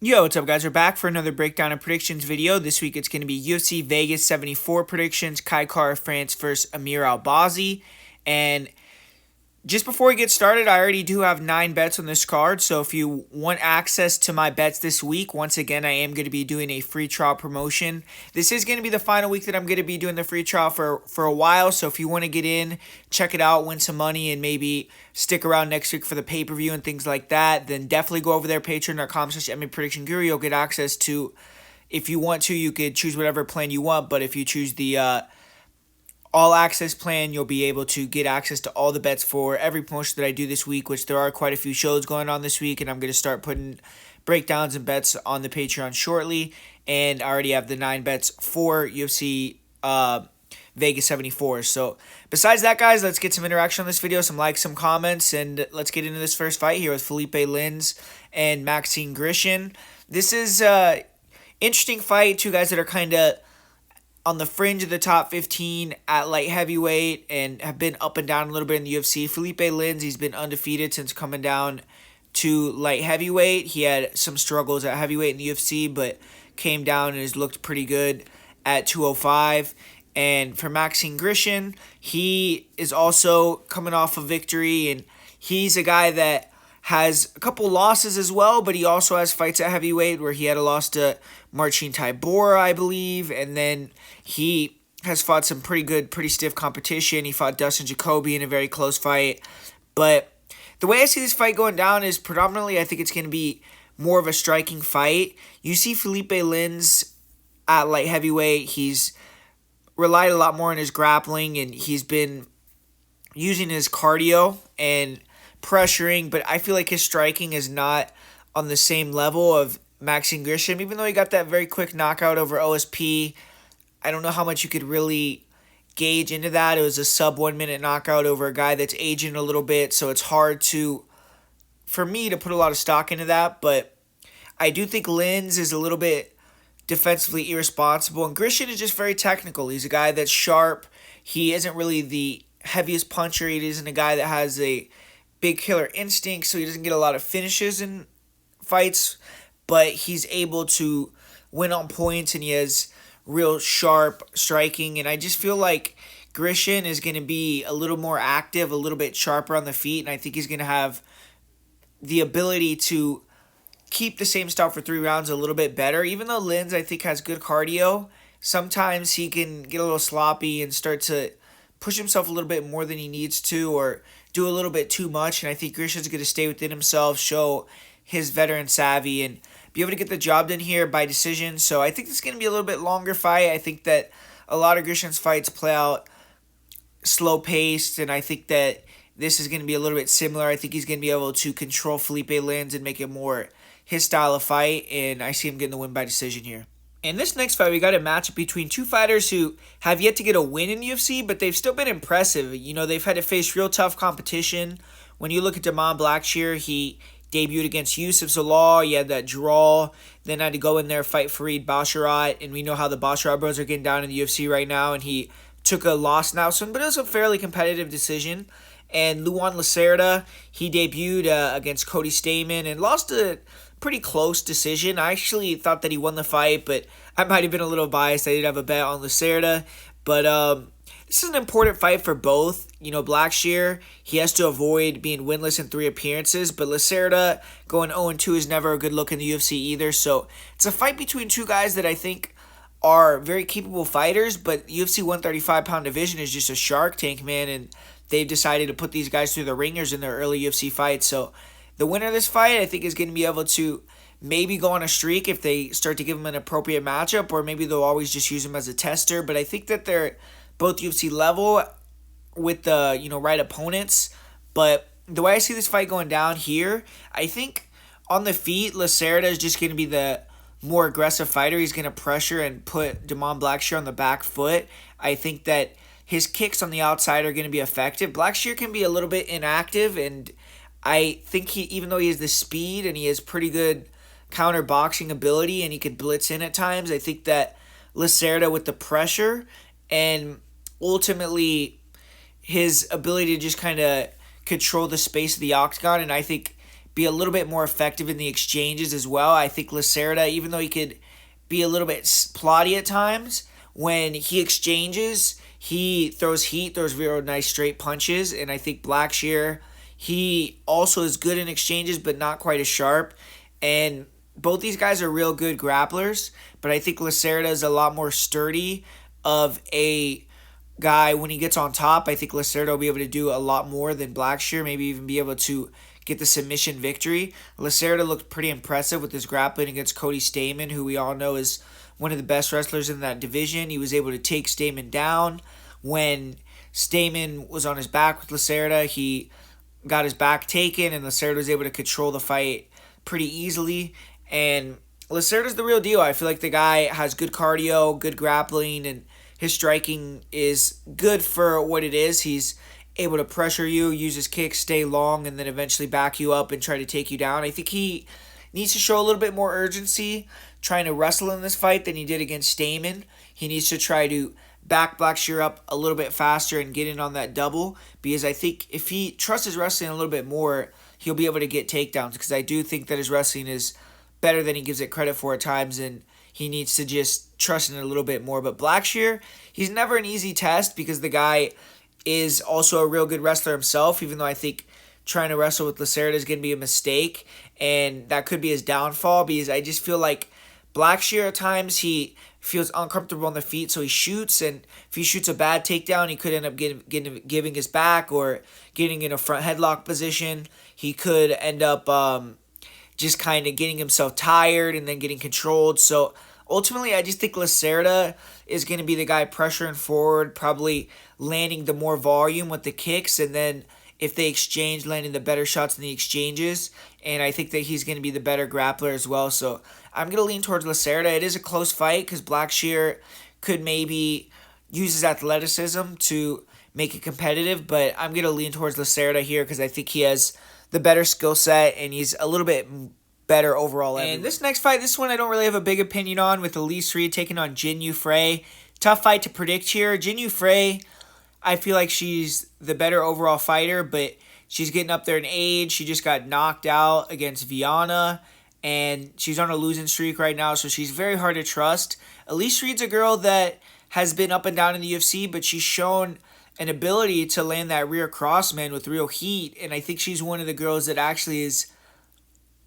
Yo, what's up guys? We're back for another breakdown and predictions video. This week it's going to be UFC Vegas 74 predictions, Kai France versus Amir Albazi. And just before we get started, I already do have 9 bets on this card. So if you want access to my bets this week, once again, I am going to be doing a free trial promotion. This is going to be the final week that I'm going to be doing the free trial for a while. So if you want to get in, check it out, win some money, and maybe stick around next week for the pay-per-view and things like that, then definitely go over there, patreon.com/MMAPredictionGuru. You'll get access to, if you want to, you could choose whatever plan you want. But if you choose the all access plan, you'll be able to get access to all the bets for every promotion that I do this week, which there are quite a few shows going on this week, and I'm going to start putting breakdowns and bets on the Patreon shortly. And I already have the 9 bets for UFC Vegas 74. So besides that, guys, let's get some interaction on this video, some likes, some comments, and let's get into this first fight here with Felipe Lins and Maxime Grishin. This is an interesting fight. Two guys that are kind of on the fringe of the top 15 at light heavyweight and have been up and down a little bit in the UFC. Felipe Lins, he's been undefeated since coming down to light heavyweight. He had some struggles at heavyweight in the UFC, but came down and has looked pretty good at 205. And for Maxime Grishin, he is also coming off a victory, and he's a guy that has a couple losses as well, but he also has fights at heavyweight where he had a loss to Marcin Tybura, I believe, and then he has fought some pretty good, pretty stiff competition. He fought Dustin Jacoby in a very close fight. But the way I see this fight going down is predominantly I think it's going to be more of a striking fight. You see Felipe Lins at light heavyweight, he's relied a lot more on his grappling, and he's been using his cardio and pressuring, but I feel like his striking is not on the same level of Maxime Grishin. Even though he got that very quick knockout over OSP, I don't know how much you could really gauge into that. It was a sub 1 minute knockout over a guy that's aging a little bit, so it's hard for me to put a lot of stock into that, but I do think Lins is a little bit defensively irresponsible, and Grishin is just very technical. He's a guy that's sharp. He isn't really the heaviest puncher. He isn't a guy that has a big killer instinct, so he doesn't get a lot of finishes in fights, but he's able to win on points, and he has real sharp striking, and I just feel like Grishin is going to be a little more active, a little bit sharper on the feet, and I think he's going to have the ability to keep the same stuff for 3 rounds a little bit better. Even though Lins, I think, has good cardio, sometimes he can get a little sloppy and start to push himself a little bit more than he needs to, or do a little bit too much, and I think Grishin's going to stay within himself, show his veteran savvy, and be able to get the job done here by decision. So I think this is going to be a little bit longer fight. I think that a lot of Grishin's fights play out slow-paced, and I think that this is going to be a little bit similar. I think he's going to be able to control Felipe Lins and make it more his style of fight, and I see him getting the win by decision here. In this next fight, we got a matchup between two fighters who have yet to get a win in UFC, but they've still been impressive. You know, they've had to face real tough competition. When you look at Blackshear, he debuted against Youssef Zalal. He had that draw, then had to go in there, fight Farid Basharat, and we know how the Basharat bros are getting down in the UFC right now, and he took a loss now, but it was a fairly competitive decision. And Luan Lacerda, he debuted against Cody Stamann and lost a pretty close decision. I actually thought that he won the fight, but I might have been a little biased. I did have a bet on Lacerda, but this is an important fight for both. You know, Blackshear, he has to avoid being winless in 3 appearances, but Lacerda going 0-2 is never a good look in the UFC either. So it's a fight between two guys that I think are very capable fighters, but UFC 135-pound division is just a shark tank, man, and they've decided to put these guys through the ringers in their early UFC fights. So the winner of this fight, I think, is going to be able to maybe go on a streak if they start to give him an appropriate matchup, or maybe they'll always just use him as a tester. But I think that they're both UFC level with the right opponents. But the way I see this fight going down here, I think on the feet, Lacerda is just going to be the more aggressive fighter. He's going to pressure and put Blackshear on the back foot. I think that his kicks on the outside are going to be effective. Blackshear can be a little bit inactive, and I think even though he has the speed and he has pretty good counter boxing ability and he could blitz in at times, I think that Lacerda, with the pressure and ultimately his ability to just kind of control the space of the octagon, and I think be a little bit more effective in the exchanges as well. I think Lacerda, even though he could be a little bit plotty at times, when he exchanges, he throws heat, throws real nice straight punches, and I think Blackshear, he also is good in exchanges, but not quite as sharp. And both these guys are real good grapplers, but I think Lacerda is a lot more sturdy of a guy when he gets on top. I think Lacerda will be able to do a lot more than Blackshear, maybe even be able to get the submission victory. Lacerda looked pretty impressive with his grappling against Cody Stamann, who we all know is one of the best wrestlers in that division. He was able to take Stamann down. When Stamann was on his back with Lacerda, he got his back taken, and Lacerda was able to control the fight pretty easily. And Lacerda's the real deal. I feel like the guy has good cardio, good grappling, and his striking is good for what it is. He's able to pressure you, use his kicks, stay long, and then eventually back you up and try to take you down. I think he needs to show a little bit more urgency trying to wrestle in this fight than he did against Stamann. He needs to try to back Blackshear up a little bit faster and get in on that double, because I think if he trusts his wrestling a little bit more, he'll be able to get takedowns, because I do think that his wrestling is better than he gives it credit for at times, and he needs to just trust in it a little bit more. But Blackshear, he's never an easy test, because the guy is also a real good wrestler himself, even though I think trying to wrestle with Lacerda is going to be a mistake, and that could be his downfall, because I just feel like Blackshear at times, he feels uncomfortable on the feet, so he shoots, and if he shoots a bad takedown, he could end up giving his back or getting in a front headlock position. He could end up just kind of getting himself tired and then getting controlled. So ultimately, I just think Lacerda is going to be the guy pressuring forward, probably landing the more volume with the kicks, and then if they exchange, landing the better shots in the exchanges. And I think that he's going to be the better grappler as well. So I'm going to lean towards Lacerda. It is a close fight, because Blackshear could maybe use his athleticism to make it competitive, but I'm going to lean towards Lacerda here, because I think he has the better skill set, and he's a little bit better overall. And this next fight, this one I don't really have a big opinion on, with Elise taking on Jinh Frey. Tough fight to predict here. Jinh Frey, I feel like she's the better overall fighter, but she's getting up there in age. She just got knocked out against Viana, and she's on a losing streak right now, so she's very hard to trust. Elise Reed's a girl that has been up and down in the UFC, but she's shown an ability to land that rear crossman with real heat, and I think she's one of the girls that actually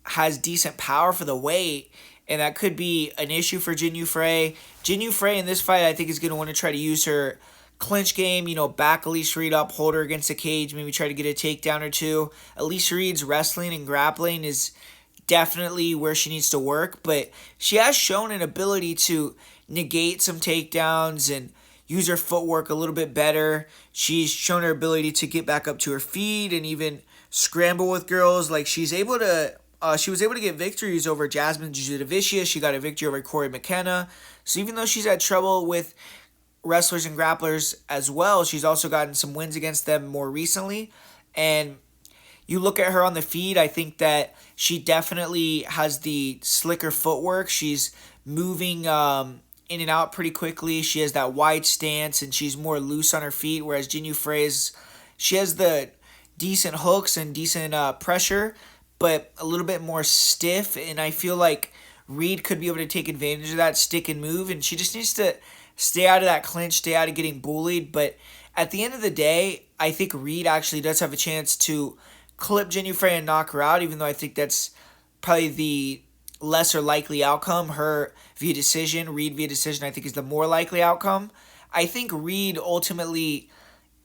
has decent power for the weight, and that could be an issue for Jinh Frey. Jinh Frey in this fight, I think, is going to want to try to use her clinch game, back Elise Reed up, hold her against the cage, maybe try to get a takedown or two. Elise Reed's wrestling and grappling is definitely where she needs to work, but she has shown an ability to negate some takedowns and use her footwork a little bit better. She's shown her ability to get back up to her feet and even scramble with girls. Like, she was able to get victories over Jasmine Jasudavicius. She got a victory over Corey McKenna. So even though she's had trouble with wrestlers and grapplers as well, she's also gotten some wins against them more recently. And you look at her on the feet, I think that she definitely has the slicker footwork. She's moving in and out pretty quickly. She has that wide stance, and she's more loose on her feet, whereas Jinh Frey, she has the decent hooks and decent pressure, but a little bit more stiff, and I feel like Reed could be able to take advantage of that stick and move, and she just needs to stay out of that clinch, stay out of getting bullied. But at the end of the day, I think Reed actually does have a chance to clip Jinh Frey and knock her out, even though I think that's probably the lesser likely outcome. Her via decision, Reed via decision, I think is the more likely outcome. I think Reed ultimately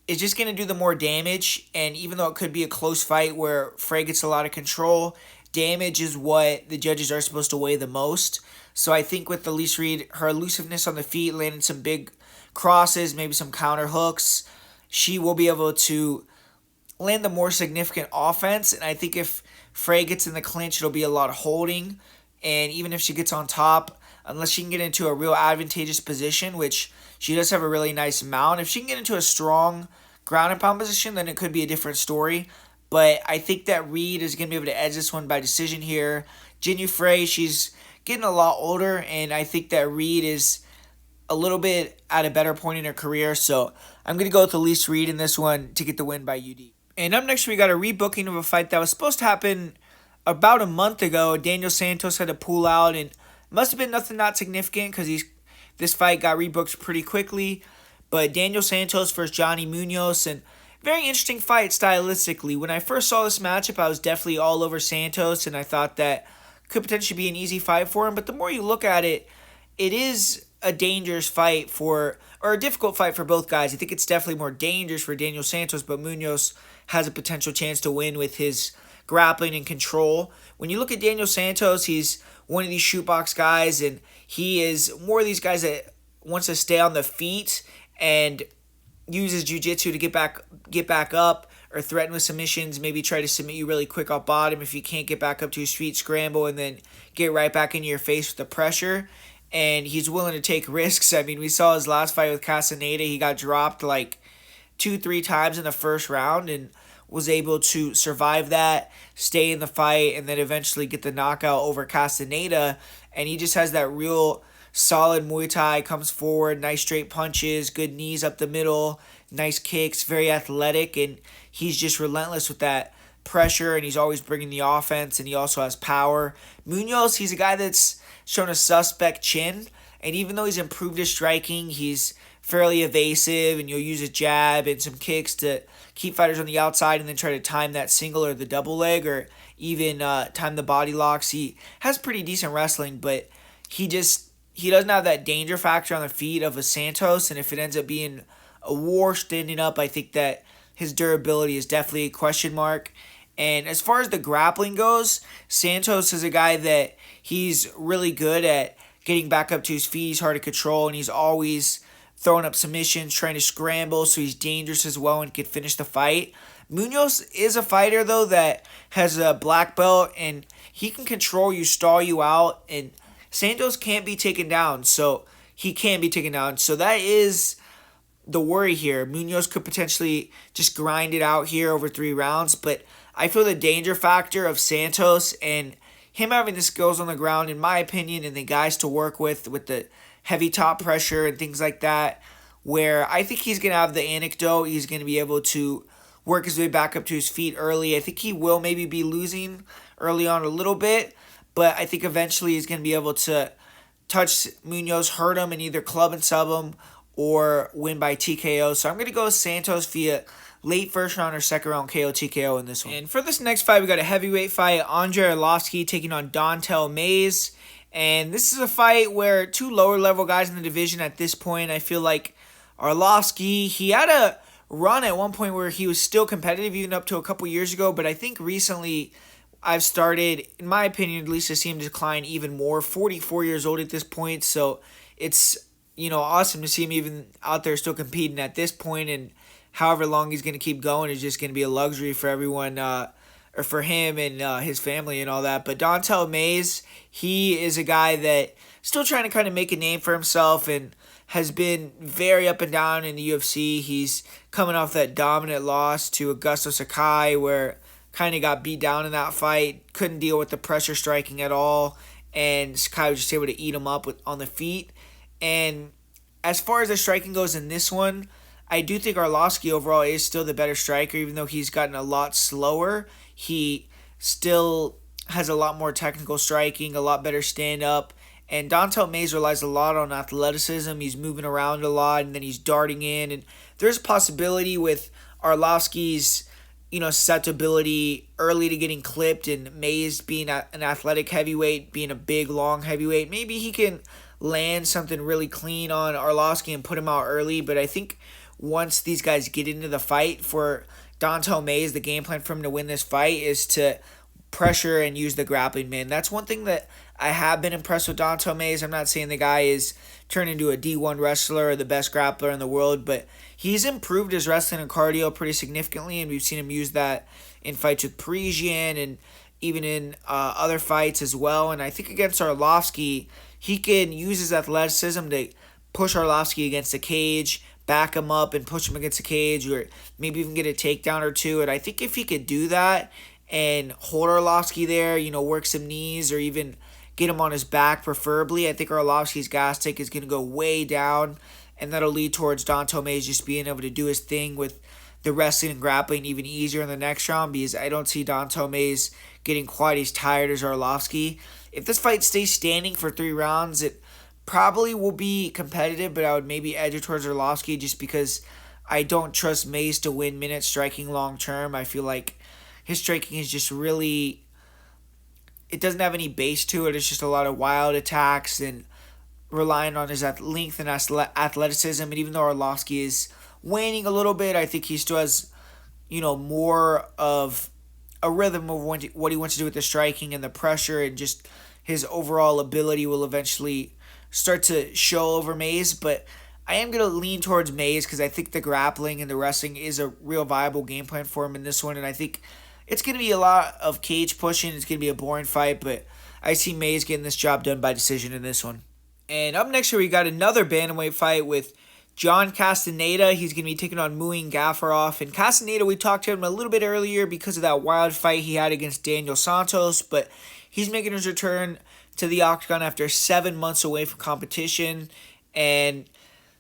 is just going to do the more damage, and even though it could be a close fight where Frey gets a lot of control, damage is what the judges are supposed to weigh the most. So I think with Elise Reed, her elusiveness on the feet, landing some big crosses, maybe some counter hooks, she will be able to land the more significant offense. And I think if Frey gets in the clinch, it'll be a lot of holding. And even if she gets on top, unless she can get into a real advantageous position, which she does have a really nice mount, if she can get into a strong ground and pound position, then it could be a different story. But I think that Reed is going to be able to edge this one by decision here. Jinh Frey, she's getting a lot older, and I think that Reed is a little bit at a better point in her career. So I'm going to go with Elise Reed in this one to get the win by UD. And up next, we got a rebooking of a fight that was supposed to happen about a month ago, Daniel Santos had to pull out, and it must have been nothing not significant because this fight got rebooked pretty quickly. But Daniel Santos versus Johnny Munoz, and very interesting fight stylistically. When I first saw this matchup, I was definitely all over Santos, and I thought that could potentially be an easy fight for him. But the more you look at it, it is a dangerous fight or a difficult fight for both guys. I think it's definitely more dangerous for Daniel Santos, but Munoz has a potential chance to win with his grappling and control. When you look at Daniel Santos, he's one of these shootbox guys, and he is more of these guys that wants to stay on the feet and uses jiu-jitsu to get back up or threaten with submissions, maybe try to submit you really quick off bottom. If you can't get back up to his feet, scramble, and then get right back into your face with the pressure. And he's willing to take risks. I mean, we saw his last fight with Castañeda. He got dropped like 2-3 times in the first round and was able to survive that, stay in the fight, and then eventually get the knockout over Castañeda. And he just has that real solid Muay Thai, comes forward, nice straight punches, good knees up the middle, nice kicks, very athletic, and he's just relentless with that pressure, and he's always bringing the offense, and he also has power. Munoz, he's a guy that's shown a suspect chin, and even though he's improved his striking, he's fairly evasive, and you'll use a jab and some kicks to keep fighters on the outside and then try to time that single or the double leg or even time the body locks. He has pretty decent wrestling, but he doesn't have that danger factor on the feet of a Santos, and if it ends up being a war standing up, I think that his durability is definitely a question mark. And as far as the grappling goes, Santos is a guy that he's really good at getting back up to his feet. He's hard to control, and he's always throwing up submissions, trying to scramble, so he's dangerous as well and can finish the fight. Munoz is a fighter, though, that has a black belt, and he can control you, stall you out, and Santos can't be taken down, so he can be taken down. So that is the worry here. Munoz could potentially just grind it out here over 3 rounds, but I feel the danger factor of Santos and him having the skills on the ground, in my opinion, and the guys to work with the heavy top pressure and things like that, where I think he's going to have the anecdote. He's going to be able to work his way back up to his feet early. I think he will maybe be losing early on a little bit, but I think eventually he's going to be able to touch Munoz, hurt him, and either club and sub him or win by TKO. So I'm going to go Santos via late first round or second round KO TKO in this one. And for this next fight, we got a heavyweight fight. Andrei Arlovski taking on Don'Tale Mayes. And this is a fight where 2 lower level guys in the division at this point. I feel like Arlovski, he had a run at one point where he was still competitive even up to a couple years ago. But I think recently I've started, in my opinion at least, to see him decline even more. 44 years old at this point. So it's, awesome to see him even out there still competing at this point, and however long he's going to keep going is just going to be a luxury for everyone, or for him and his family and all that. But Don'Tale Mayes, he is a guy that still trying to kind of make a name for himself and has been very up and down in the UFC. He's coming off that dominant loss to Augusto Sakai, where kind of got beat down in that fight, couldn't deal with the pressure striking at all, and Sakai was just able to eat him up on the feet. And as far as the striking goes in this one, I do think Arlovski overall is still the better striker, even though he's gotten a lot slower. He still has a lot more technical striking, a lot better stand-up, and Don'Tale Mayes relies a lot on athleticism. He's moving around a lot, and then he's darting in, and there's a possibility with Arlovski's susceptibility early to getting clipped, and Mayes being an athletic heavyweight, being a big, long heavyweight, maybe he can land something really clean on Arlovski and put him out early. But I think once these guys get into the fight, for Don'Tale Mayes, the game plan for him to win this fight is to pressure and use the grappling, man. That's one thing that I have been impressed with Don'Tale Mayes. I'm not saying the guy is turned into a D1 wrestler or the best grappler in the world, but he's improved his wrestling and cardio pretty significantly, and we've seen him use that in fights with Parisian and even in other fights as well. And I think against Arlovski, he can use his athleticism to push Arlovski against the cage, back him up and push him against the cage, or maybe even get a takedown or two. And I think if he could do that and hold Arlovski there, work some knees or even get him on his back preferably, I think Arlovski's gas tank is going to go way down, and that'll lead towards Don'Tale Mayes just being able to do his thing with the wrestling and grappling even easier in the next round, because I don't see Donto Mays getting quite as tired as Arlovski. If this fight stays standing for 3 rounds, it probably will be competitive, but I would maybe edge it towards Arlovski just because I don't trust Mays to win minute striking long term. I feel like his striking is just really, it doesn't have any base to it. It's just a lot of wild attacks and relying on his length and athleticism. And even though Arlovski is waning a little bit, I think he still has, more of a rhythm of what he wants to do with the striking and the pressure, and just his overall ability will eventually start to show over Mays. But I am going to lean towards Mays because I think the grappling and the wrestling is a real viable game plan for him in this one. And I think it's going to be a lot of cage pushing. It's going to be a boring fight, but I see Mays getting this job done by decision in this one. And up next here, we got another bantamweight fight with John Castañeda. He's going to be taking on Muin Gafurov. And Castañeda, we talked to him a little bit earlier because of that wild fight he had against Daniel Santos, but he's making his return to the octagon after 7 months away from competition. And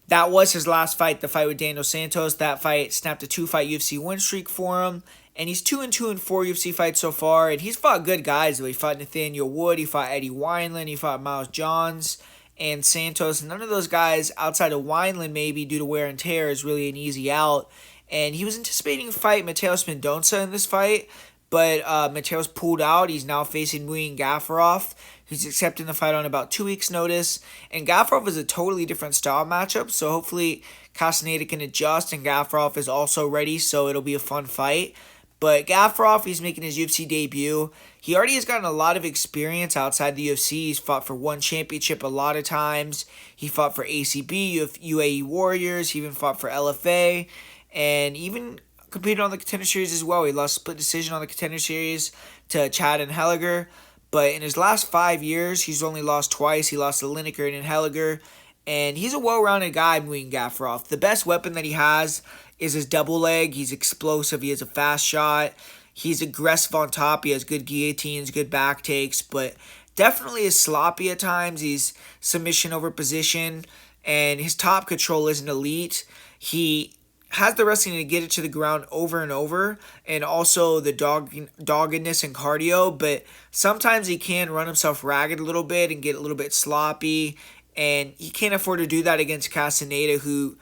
that was his last fight, the fight with Daniel Santos. That fight snapped a 2-fight UFC win streak for him. And he's 2-2 in 4 UFC fights so far. And he's fought good guys, though. He fought Nathaniel Wood, he fought Eddie Wineland, he fought Muhammadjon and Santos. None of those guys, outside of Wineland maybe due to wear and tear, is really an easy out. And he was anticipating to fight Mateus Mendonça in this fight, but Mateus pulled out. He's now facing Muin Gafurov. He's accepting the fight on about 2 weeks' notice. And Gafurov is a totally different style matchup, so hopefully Castañeda can adjust, and Gafurov is also ready, so it'll be a fun fight. But Gafurov, he's making his UFC debut. He already has gotten a lot of experience outside the UFC. He's fought for one championship a lot of times. He fought for ACB, UAE Warriors. He even fought for LFA. And even competed on the Contender Series as well. He lost split decision on the Contender Series to Chad and Helliger. But in his last 5 years, he's only lost twice. He lost to Lineker and Helliger. And he's a well-rounded guy, Muin Gafurov. The best weapon that he has is his double leg. He's explosive. He has a fast shot. He's aggressive on top. He has good guillotines, good back takes, but definitely is sloppy at times. He's submission over position, and his top control isn't elite. He has the wrestling to get it to the ground over and over, and also the doggedness and cardio, but sometimes he can run himself ragged a little bit and get a little bit sloppy, and he can't afford to do that against Castañeda, who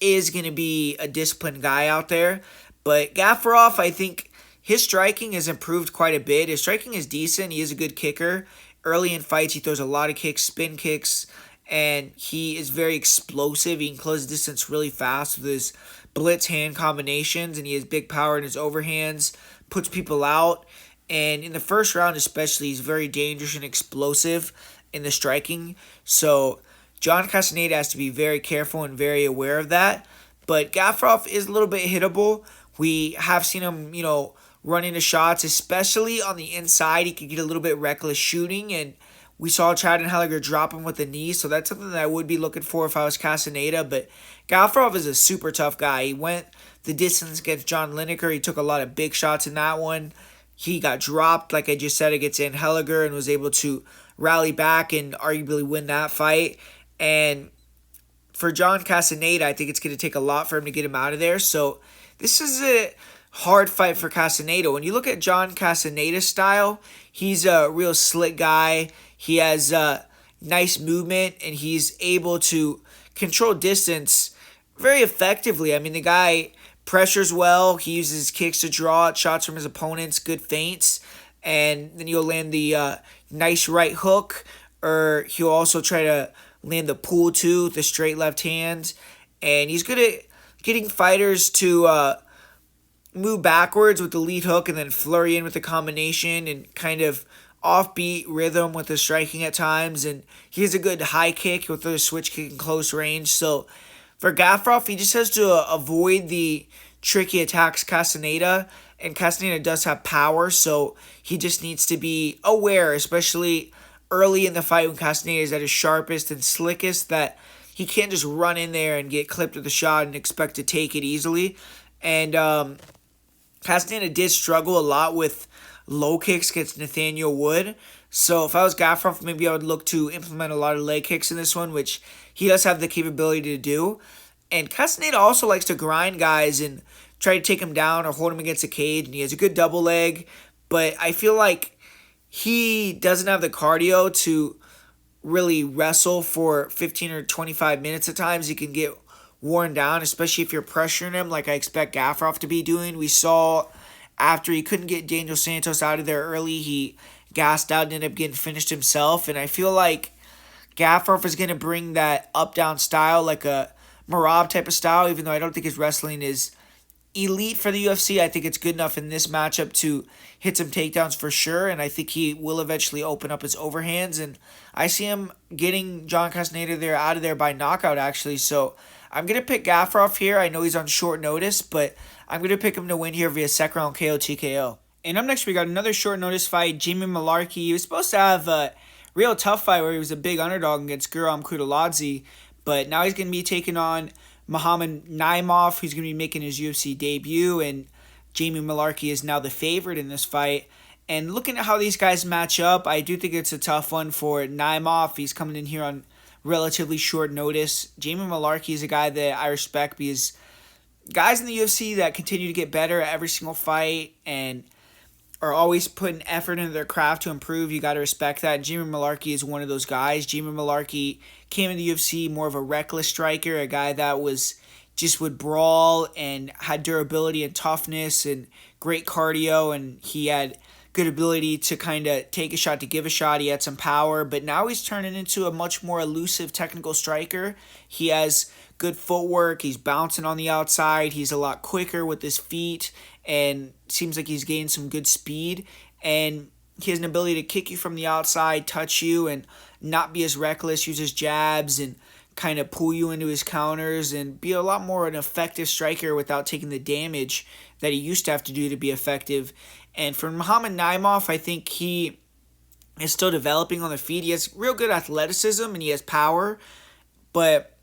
is going to be a disciplined guy out there. But Gafurov, I think his striking has improved quite a bit. His striking is decent. He is a good kicker. Early in fights, he throws a lot of kicks, spin kicks, and he is very explosive. He can close distance really fast with his blitz hand combinations, and he has big power in his overhands, puts people out. And in the first round especially, he's very dangerous and explosive in the striking. So John Castañeda has to be very careful and very aware of that. But Gafurov is a little bit hittable. We have seen him, run into shots, especially on the inside. He could get a little bit reckless shooting, and we saw Chad and Helliger drop him with the knee, so that's something that I would be looking for if I was Castañeda. But Gafurov is a super tough guy. He went the distance against John Lineker. He took a lot of big shots in that one. He got dropped, like I just said, against Ann Helliger, and was able to rally back and arguably win that fight. And for John Castañeda, I think it's going to take a lot for him to get him out of there. So this is a hard fight for Castañeda. When you look at John Castañeda's style, he's a real slick guy. He has nice movement, and he's able to control distance very effectively. I mean, the guy pressures well. He uses his kicks to draw out shots from his opponents, good feints, and then he'll land the nice right hook, or he'll also try to land the pull too, the straight left hand. And he's good at getting fighters to move backwards with the lead hook and then flurry in with the combination and kind of offbeat rhythm with the striking at times. And he has a good high kick with the switch kick in close range. So for Gafurov, he just has to avoid the tricky attacks Castañeda. And Castañeda does have power, so he just needs to be aware, especially early in the fight when Castañeda is at his sharpest and slickest, that he can't just run in there and get clipped with a shot and expect to take it easily. And Castañeda did struggle a lot with low kicks against Nathaniel Wood. So if I was Gafurov, maybe I would look to implement a lot of leg kicks in this one, which he does have the capability to do. And Castañeda also likes to grind guys and try to take him down or hold him against a cage, and he has a good double leg. But I feel like he doesn't have the cardio to really wrestle for 15 or 25 minutes at times. He can get worn down, especially if you're pressuring him like I expect Gafurov to be doing. We saw after he couldn't get Daniel Santos out of there early, he gassed out and ended up getting finished himself. And I feel like Gafurov is going to bring that up-down style, like a Marab type of style, even though I don't think his wrestling is elite for the UFC. I think it's good enough in this matchup to hit some takedowns for sure, and I think he will eventually open up his overhands, and I see him getting John Castañeda out of there by knockout, actually. So I'm going to pick Gafurov here. I know he's on short notice, but I'm going to pick him to win here via second round KO TKO. And up next, we got another short notice fight, Jinh Mullarkey. He was supposed to have a real tough fight where he was a big underdog against Guram Kudaladzhi, but now he's going to be taking on Muhammadjon Naimov, who's going to be making his UFC debut, and Jinh Mullarkey is now the favorite in this fight. And looking at how these guys match up, I do think it's a tough one for Naimov. He's coming in here on relatively short notice. Jinh Mullarkey is a guy that I respect because guys in the UFC that continue to get better at every single fight and are always putting effort into their craft to improve, you got to respect that. Jinh Mullarkey is one of those guys. Jinh Mullarkey came into the UFC more of a reckless striker, a guy that was just would brawl and had durability and toughness and great cardio, and he had good ability to kind of take a shot to give a shot. He had some power, but now he's turning into a much more elusive technical striker. He has good footwork. He's bouncing on the outside. He's a lot quicker with his feet, and seems like he's gained some good speed. And he has an ability to kick you from the outside, touch you, and not be as reckless, use his jabs, and kind of pull you into his counters, and be a lot more an effective striker without taking the damage that he used to have to do to be effective. And for Muhammadjon Naimov, I think he is still developing on the feet. He has real good athleticism and he has power, but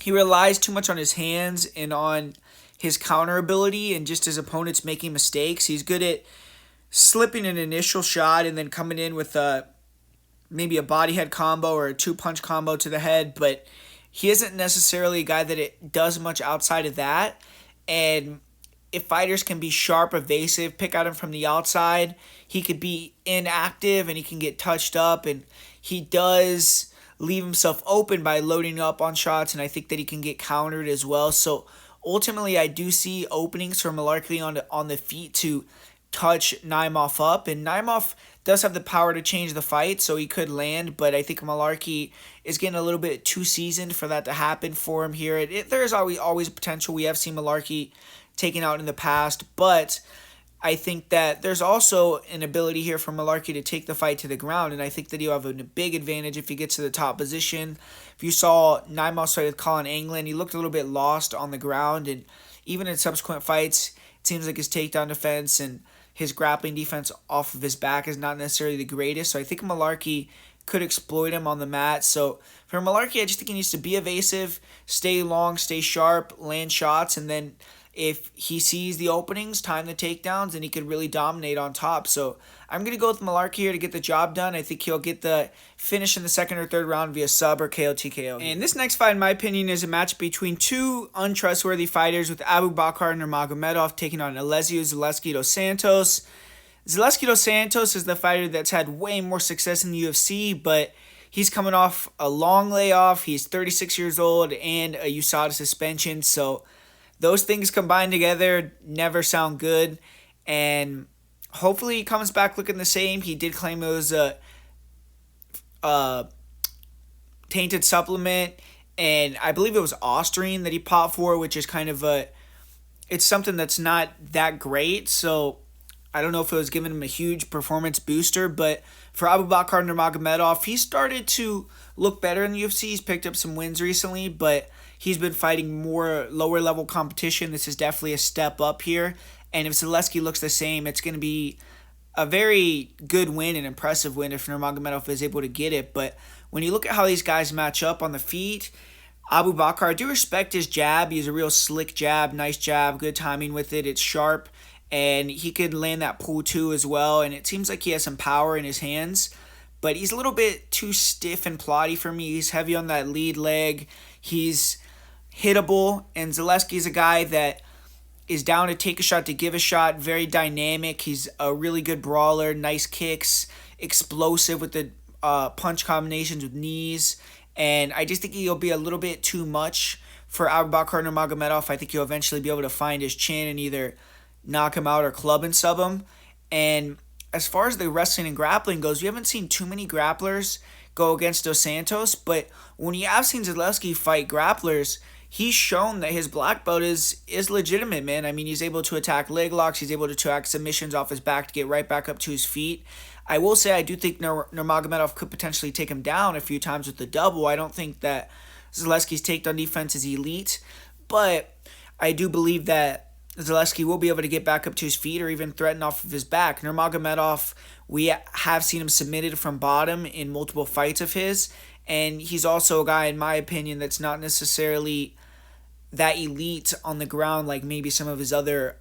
he relies too much on his hands and on his counter ability and just his opponents making mistakes. He's good at slipping an initial shot and then coming in with maybe a body head combo or a 2-punch combo to the head, but he isn't necessarily a guy that it does much outside of that. And if fighters can be sharp, evasive, pick at him from the outside, he could be inactive and he can get touched up, and he does leave himself open by loading up on shots, and I think that he can get countered as well. So ultimately, I do see openings for Mullarkey on the feet to touch Naimov up, and Naimov does have the power to change the fight, so he could land, but I think Mullarkey is getting a little bit too seasoned for that to happen for him here. There's always potential. We have seen Mullarkey taken out in the past, but I think that there's also an ability here for Mullarkey to take the fight to the ground, and I think that he'll have a big advantage if he gets to the top position. If you saw Naimov's fight with Colin Anglin, he looked a little bit lost on the ground, and even in subsequent fights, it seems like his takedown defense and his grappling defense off of his back is not necessarily the greatest, so I think Mullarkey could exploit him on the mat. So for Mullarkey, I just think he needs to be evasive, stay long, stay sharp, land shots, and then if he sees the openings, time the takedowns, and he could really dominate on top. So I'm going to go with Mullarkey here to get the job done. I think he'll get the finish in the second or third round via sub or KO TKO. And this next fight, in my opinion, is a match between two untrustworthy fighters, with Abubakar Nurmagomedov taking on Elizeu Zaleski Santos. Zaleski Santos is the fighter that's had way more success in the UFC, but he's coming off a long layoff. He's 36 years old and a USADA suspension, so those things combined together never sound good, and hopefully he comes back looking the same. He did claim it was a tainted supplement, and I believe it was Austrian that he popped for, which is kind of it's something that's not that great, so I don't know if it was giving him a huge performance booster, but for Abubakar Nurmagomedov, he started to look better in the UFC. He's picked up some wins recently, but he's been fighting more lower level competition. This is definitely a step up here. And if Zaleski looks the same, it's going to be a very good win, an impressive win if Nurmagomedov is able to get it. But when you look at how these guys match up on the feet, Abubakar, I do respect his jab. He has a real slick jab, nice jab, good timing with it. It's sharp, and he could land that pull too as well. And it seems like he has some power in his hands, but he's a little bit too stiff and plotty for me. He's heavy on that lead leg. He's hittable, and Zaleski's a guy that is down to take a shot to give a shot. Very dynamic. He's a really good brawler. Nice kicks. Explosive with the punch combinations with knees. And I just think he'll be a little bit too much for Abubakar Nurmagomedov. I think he'll eventually be able to find his chin and either knock him out or club and sub him. And as far as the wrestling and grappling goes, we haven't seen too many grapplers go against Dos Santos. But when you have seen Zaleski fight grapplers, he's shown that his black belt is legitimate, man. I mean, he's able to attack leg locks. He's able to attack submissions off his back to get right back up to his feet. I will say I do think Nurmagomedov could potentially take him down a few times with the double. I don't think that Zaleski's takedown defense is elite, but I do believe that Zaleski will be able to get back up to his feet or even threaten off of his back. Nurmagomedov, we have seen him submitted from bottom in multiple fights of his, and he's also a guy, in my opinion, that's not necessarily that elite on the ground like maybe some of his other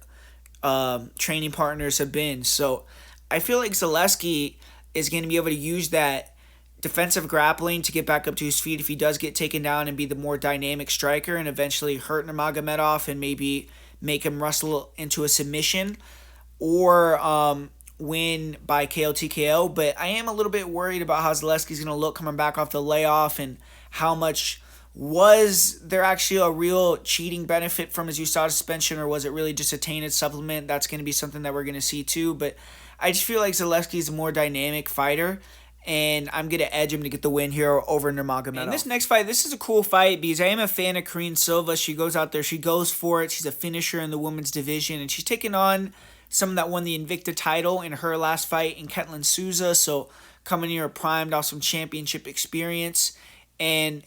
training partners have been. So I feel like Zaleski is going to be able to use that defensive grappling to get back up to his feet if he does get taken down and be the more dynamic striker and eventually hurt Nurmagomedov and maybe make him wrestle into a submission or win by KO TKO. But I am a little bit worried about how Zaleski's going to look coming back off the layoff and how much was there actually a real cheating benefit from his USADA suspension, or was it really just a tainted supplement? That's going to be something that we're going to see too. But I just feel like Zaleski's a more dynamic fighter, and I'm going to edge him to get the win here over Nurmagomedov. And this next fight, this is a cool fight because I am a fan of Karine Silva. She goes out there, she goes for it. She's a finisher in the women's division, and she's taking on someone that won the Invicta title in her last fight in Ketlen Souza. So coming here primed off some championship experience. And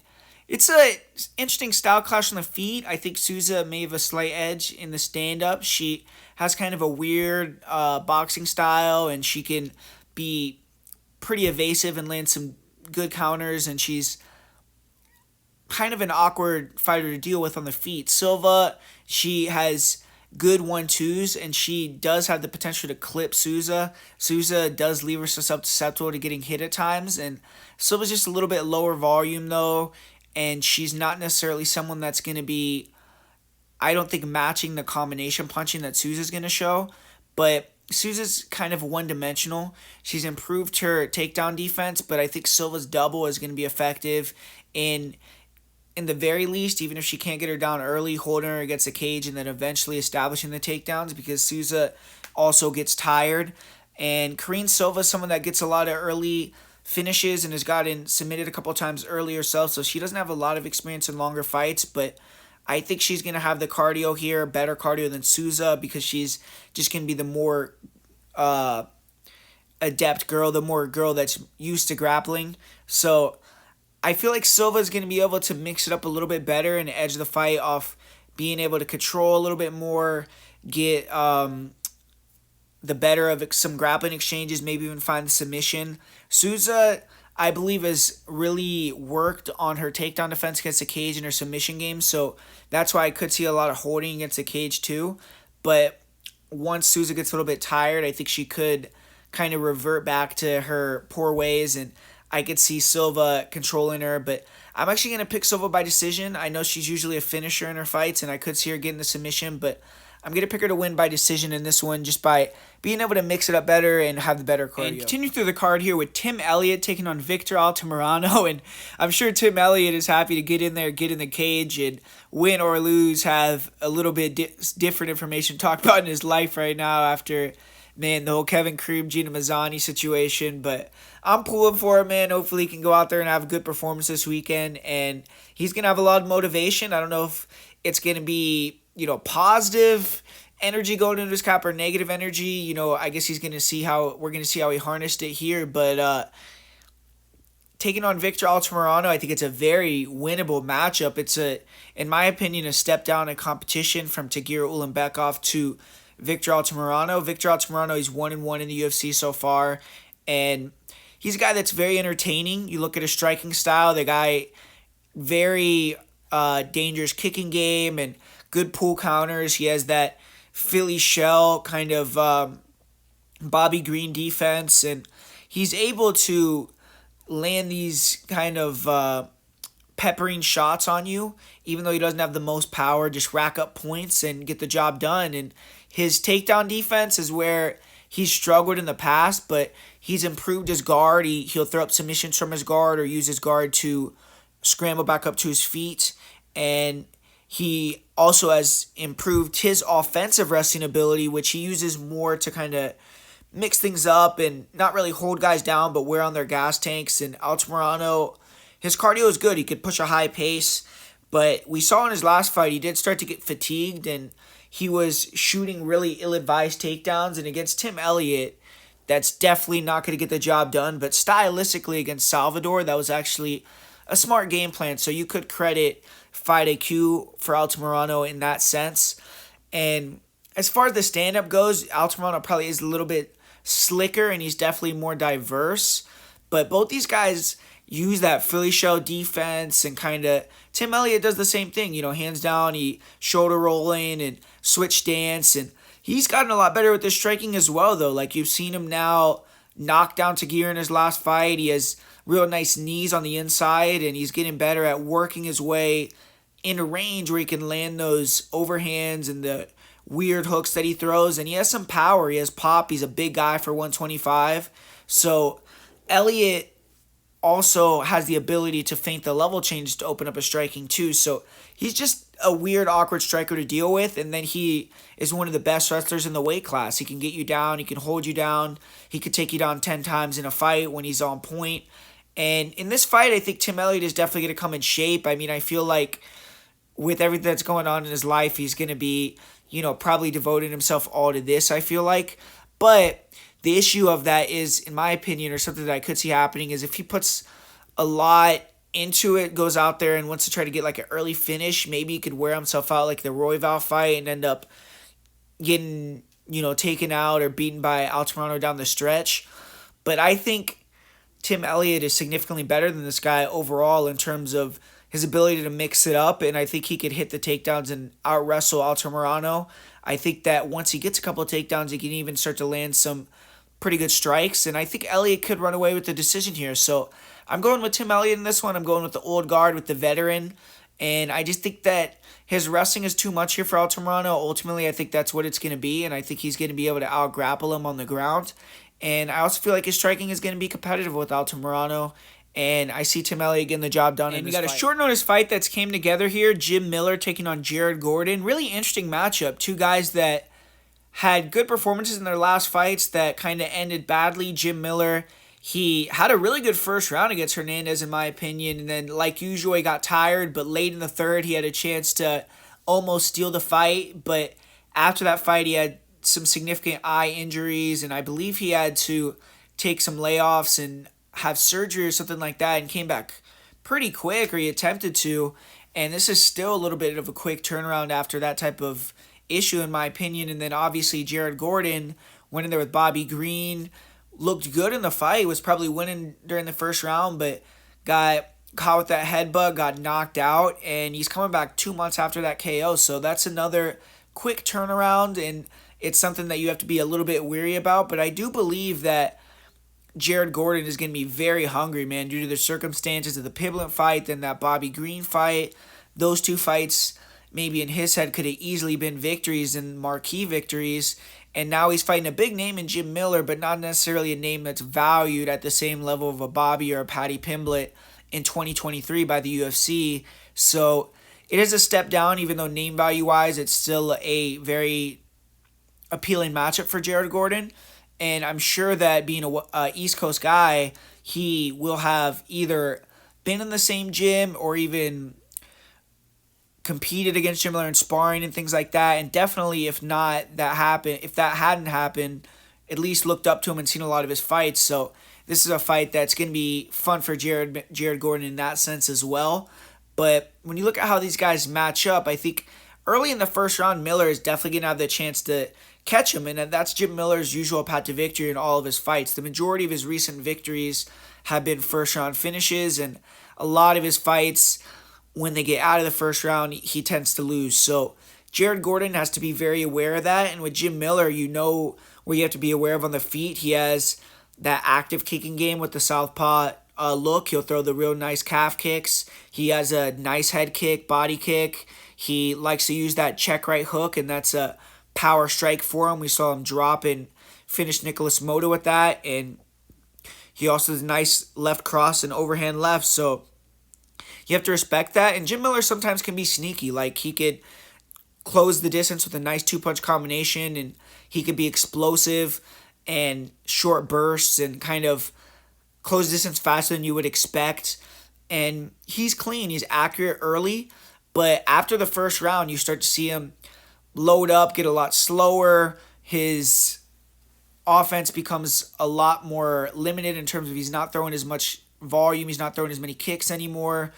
it's a interesting style clash on the feet. I think Souza may have a slight edge in the stand-up. She has kind of a weird boxing style, and she can be pretty evasive and land some good counters, and she's kind of an awkward fighter to deal with on the feet. Silva, she has good 1-2s, and she does have the potential to clip Souza. Souza does leave herself susceptible to getting hit at times, and Silva's just a little bit lower volume, though, and she's not necessarily someone that's going to be, I don't think, matching the combination punching that Souza's going to show, but Souza's kind of one-dimensional. She's improved her takedown defense, but I think Silva's double is going to be effective in the very least, even if she can't get her down early, holding her against the cage and then eventually establishing the takedowns, because Souza also gets tired. And Karine Silva is someone that gets a lot of early finishes and has gotten submitted a couple times early herself, so she doesn't have a lot of experience in longer fights, but I think she's going to have the cardio here, better cardio than Souza, because she's just going to be the more adept girl, the more girl that's used to grappling. So I feel like Silva is going to be able to mix it up a little bit better and edge the fight off being able to control a little bit more, get the better of some grappling exchanges, maybe even find the submission. Souza, I believe, has really worked on her takedown defense against the cage in her submission game, so that's why I could see a lot of holding against the cage too. But once Souza gets a little bit tired, I think she could kind of revert back to her poor ways, and I could see Silva controlling her. But I'm actually going to pick Silva by decision. I know she's usually a finisher in her fights, and I could see her getting the submission, but I'm going to pick her to win by decision in this one just by being able to mix it up better and have the better cardio. And continue through the card here with Tim Elliott taking on Victor Altamirano, and I'm sure Tim Elliott is happy to get in there, get in the cage, and win or lose, have a little bit different information to talk about in his life right now after, man, the whole Kevin Cream, Gina Mazzani situation. But I'm pulling for him, man. Hopefully he can go out there and have a good performance this weekend, and he's going to have a lot of motivation. I don't know if it's going to be, positive energy going into his cap or negative energy. I guess we're going to see how he harnessed it here. But taking on Victor Altamirano, I think it's a very winnable matchup. It's in my opinion, a step down in competition from Tagir Ulanbekov to Victor Altamirano. Victor Altamirano, he's 1-1 in the UFC so far, and he's a guy that's very entertaining. You look at his striking style, the guy, very dangerous kicking game and good pull counters. He has that Philly shell kind of Bobby Green defense, and he's able to land these kind of peppering shots on you, even though he doesn't have the most power, just rack up points and get the job done. And his takedown defense is where he's struggled in the past, but he's improved his guard. He'll throw up submissions from his guard or use his guard to scramble back up to his feet. And he also has improved his offensive wrestling ability, which he uses more to kind of mix things up and not really hold guys down, but wear on their gas tanks. And Altamirano, his cardio is good. He could push a high pace, but we saw in his last fight, he did start to get fatigued, and he was shooting really ill-advised takedowns. And against Tim Elliott, that's definitely not going to get the job done. But stylistically against Salvador, that was actually a smart game plan. So you could credit fight IQ for Altamirano in that sense. And as far as the stand-up goes, Altamirano probably is a little bit slicker, and he's definitely more diverse. But both these guys use that Philly shell defense, and kind of Tim Elliott does the same thing. Hands down, he shoulder rolling and switch stance, and he's gotten a lot better with his striking as well, though. Like, you've seen him now knock down Tagir in his last fight. He has real nice knees on the inside, and he's getting better at working his way into range where he can land those overhands and the weird hooks that he throws. And he has some power. He has pop. He's a big guy for 125. So Elliott also has the ability to feint the level change to open up his striking too. So he's just a weird, awkward striker to deal with. And then he is one of the best wrestlers in the weight class. He can get you down. He can hold you down. He could take you down 10 times in a fight when he's on point. And in this fight, I think Tim Elliott is definitely going to come in shape. I mean, I feel like with everything that's going on in his life, he's going to be, probably devoting himself all to this, I feel like. But the issue of that is, in my opinion, or something that I could see happening, is if he puts a lot into it, goes out there and wants to try to get like an early finish, maybe he could wear himself out like the Royval fight and end up getting, taken out or beaten by Altamirano down the stretch. But I think Tim Elliott is significantly better than this guy overall in terms of his ability to mix it up, and I think he could hit the takedowns and out-wrestle Altamirano. I think that once he gets a couple of takedowns, he can even start to land some pretty good strikes, and I think Elliott could run away with the decision here. So I'm going with Tim Elliott in this one. I'm going with the old guard, with the veteran, and I just think that his wrestling is too much here for Altamirano. Ultimately, I think that's what it's going to be, and I think he's going to be able to out-grapple him on the ground. And I also feel like his striking is going to be competitive with Altamirano. And I see Tim Elliott getting the job done. And we got a short notice fight that's came together here. Jim Miller taking on Jared Gordon. Really interesting matchup. Two guys that had good performances in their last fights that kind of ended badly. Jim Miller, he had a really good first round against Hernandez, in my opinion. And then, like usual, he got tired. But late in the third, he had a chance to almost steal the fight. But after that fight, he had some significant eye injuries. And I believe he had to take some layoffs and have surgery or something like that, and came back pretty quick, or he attempted to. And this is still a little bit of a quick turnaround after that type of issue, in my opinion. And then obviously Jared Gordon went in there with Bobby Green, looked good in the fight, was probably winning during the first round, but got caught with that headbutt, got knocked out, and he's coming back 2 months after that KO. So that's another quick turnaround, and it's something that you have to be a little bit weary about. But I do believe that Jared Gordon is going to be very hungry, man, due to the circumstances of the Piblet fight, then that Bobby Green fight. Those two fights, maybe in his head, could have easily been victories and marquee victories. And now he's fighting a big name in Jim Miller, but not necessarily a name that's valued at the same level of a Bobby or a Paddy Pimblett in 2023 by the UFC. So it is a step down, even though name value-wise, it's still a very appealing matchup for Jared Gordon. And I'm sure that being a East Coast guy, he will have either been in the same gym or even competed against Jim Miller in sparring and things like that. And definitely, if that hadn't happened, at least looked up to him and seen a lot of his fights. So this is a fight that's going to be fun for Jared Gordon in that sense as well. But when you look at how these guys match up, I think early in the first round, Miller is definitely going to have the chance to catch him, and that's Jim Miller's usual path to victory in all of his fights. The majority of his recent victories have been first-round finishes, and a lot of his fights, when they get out of the first round, he tends to lose. So Jared Gordon has to be very aware of that, and with Jim Miller, you know where you have to be aware of on the feet. He has that active kicking game with the southpaw look. He'll throw the real nice calf kicks. He has a nice head kick, body kick. He likes to use that check right hook, and that's a power strike for him. We saw him drop and finish Nicholas Motta with that, and he also has a nice left cross and overhand left, so you have to respect that. And Jim Miller sometimes can be sneaky. Like, he could close the distance with a nice two-punch combination, and he could be explosive and short bursts and kind of close distance faster than you would expect. And he's clean. He's accurate early, but after the first round, you start to see him load up, get a lot slower. His offense becomes a lot more limited in terms of he's not throwing as much volume. He's not throwing as many kicks anymore.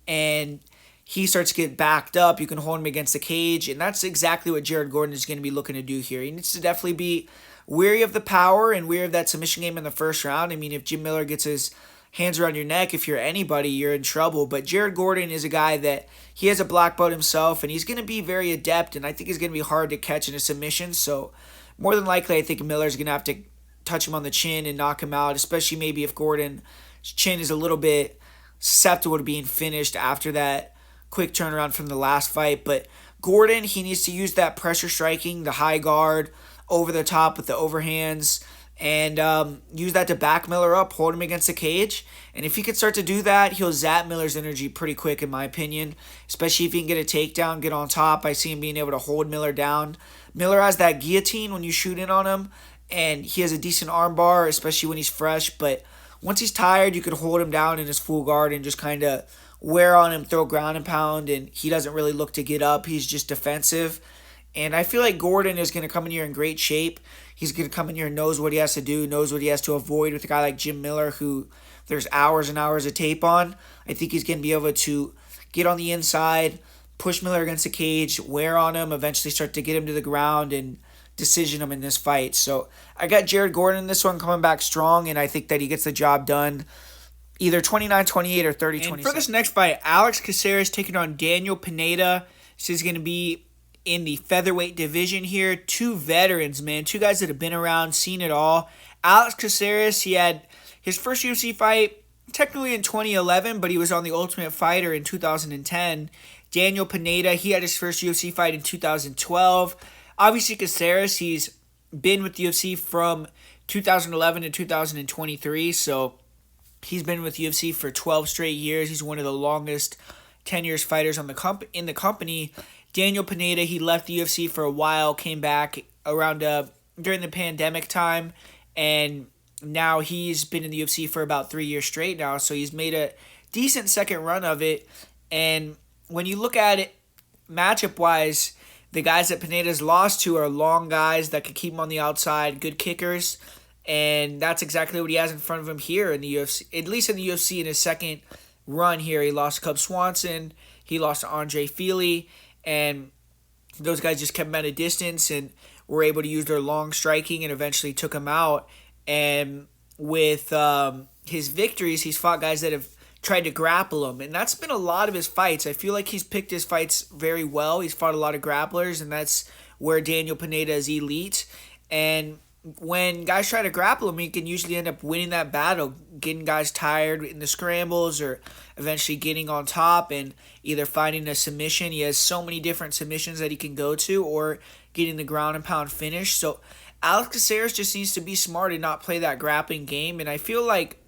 And he starts to get backed up. You can hold him against the cage. And that's exactly what Jared Gordon is going to be looking to do here. He needs to definitely be wary of the power and wary of that submission game in the first round. I mean, if Jim Miller gets his hands around your neck, if you're anybody, you're in trouble. But Jared Gordon is a guy that he has a black belt himself, and he's going to be very adept, and I think he's going to be hard to catch in a submission. So more than likely, I think Miller's going to have to touch him on the chin and knock him out, especially maybe if Gordon's chin is a little bit susceptible to being finished after that quick turnaround from the last fight. But Gordon, he needs to use that pressure striking, the high guard, over the top with the overhands, and use that to back Miller up, hold him against the cage. And if he can start to do that, he'll zap Miller's energy pretty quick, in my opinion, especially if he can get a takedown, get on top. I see him being able to hold Miller down. Miller has that guillotine when you shoot in on him, and he has a decent arm bar, especially when he's fresh. But once he's tired, you could hold him down in his full guard and just kind of wear on him, throw ground and pound, and he doesn't really look to get up. He's just defensive. And I feel like Gordon is going to come in here in great shape. He's going to come in here and knows what he has to do, knows what he has to avoid with a guy like Jim Miller, who there's hours and hours of tape on. I think he's going to be able to get on the inside, push Miller against the cage, wear on him, eventually start to get him to the ground and decision him in this fight. So I got Jared Gordon in this one coming back strong, and I think that he gets the job done either 29-28 or 30-27. And for this next fight, Alex Caceres taking on Daniel Pineda. This is going to be in the featherweight division here. Two veterans, man. Two guys that have been around, seen it all. Alex Caceres, he had his first UFC fight technically in 2011, but he was on The Ultimate Fighter in 2010. Daniel Pineda, he had his first UFC fight in 2012. Obviously, Caceres, he's been with the UFC from 2011 to 2023, so he's been with UFC for 12 straight years. He's one of the longest tenured fighters on in the company. Daniel Pineda, he left the UFC for a while, came back around during the pandemic time, and now he's been in the UFC for about 3 years straight now, so he's made a decent second run of it. And when you look at it matchup-wise, the guys that Pineda's lost to are long guys that could keep him on the outside, good kickers, and that's exactly what he has in front of him here in the UFC, at least in the UFC in his second run here. He lost to Cub Swanson, he lost to Andre Feely, and those guys just kept him at a distance and were able to use their long striking and eventually took him out. And with his victories, he's fought guys that have tried to grapple him, and that's been a lot of his fights. I feel like he's picked his fights very well. He's fought a lot of grapplers, and that's where Daniel Pineda is elite. And when guys try to grapple him, he can usually end up winning that battle, getting guys tired in the scrambles or eventually getting on top and either finding a submission. He has so many different submissions that he can go to, or getting the ground and pound finish. So Alex Caceres just needs to be smart and not play that grappling game. And I feel like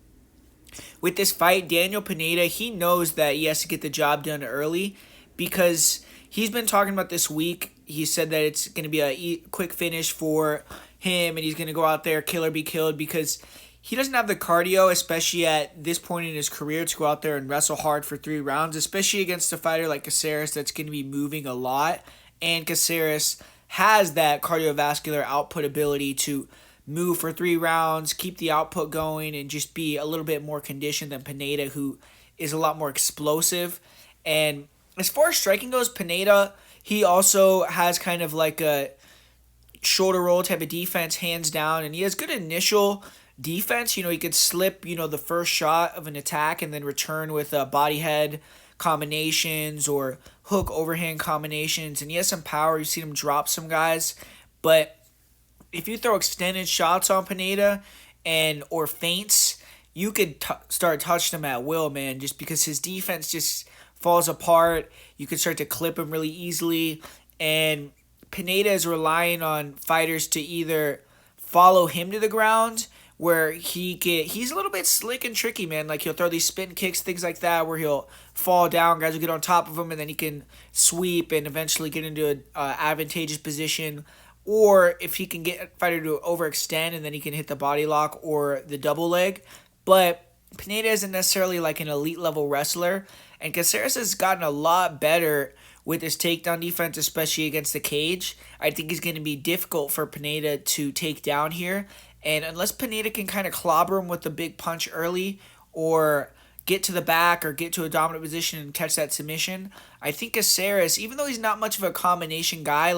with this fight, Daniel Pineda, he knows that he has to get the job done early, because he's been talking about this week. He said that it's going to be a quick finish for him, and he's going to go out there, kill or be killed, because he doesn't have the cardio, especially at this point in his career, to go out there and wrestle hard for 3 rounds, especially against a fighter like Caceres that's going to be moving a lot. And Caceres has that cardiovascular output ability to move for 3 rounds, keep the output going, and just be a little bit more conditioned than Pineda, who is a lot more explosive. And as far as striking goes, Pineda, he also has kind of like a shoulder roll type of defense, hands down, and he has good initial defense. You know, he could slip, the first shot of an attack and then return with body head combinations or hook overhand combinations, and he has some power. You've seen him drop some guys, but if you throw extended shots on Pineda or feints, you could start touching him at will, man, just because his defense just falls apart. You could start to clip him really easily. And Pineda is relying on fighters to either follow him to the ground, where he's a little bit slick and tricky, man. Like, he'll throw these spin kicks, things like that, where he'll fall down, guys will get on top of him, and then he can sweep and eventually get into an advantageous position. Or if he can get a fighter to overextend, and then he can hit the body lock or the double leg. But Pineda isn't necessarily like an elite level wrestler, and Caceres has gotten a lot better with his takedown defense, especially against the cage. I think it's going to be difficult for Pineda to take down here. And unless Pineda can kind of clobber him with a big punch early, or get to the back, or get to a dominant position and catch that submission, I think Caceres, even though he's not much of a combination guy,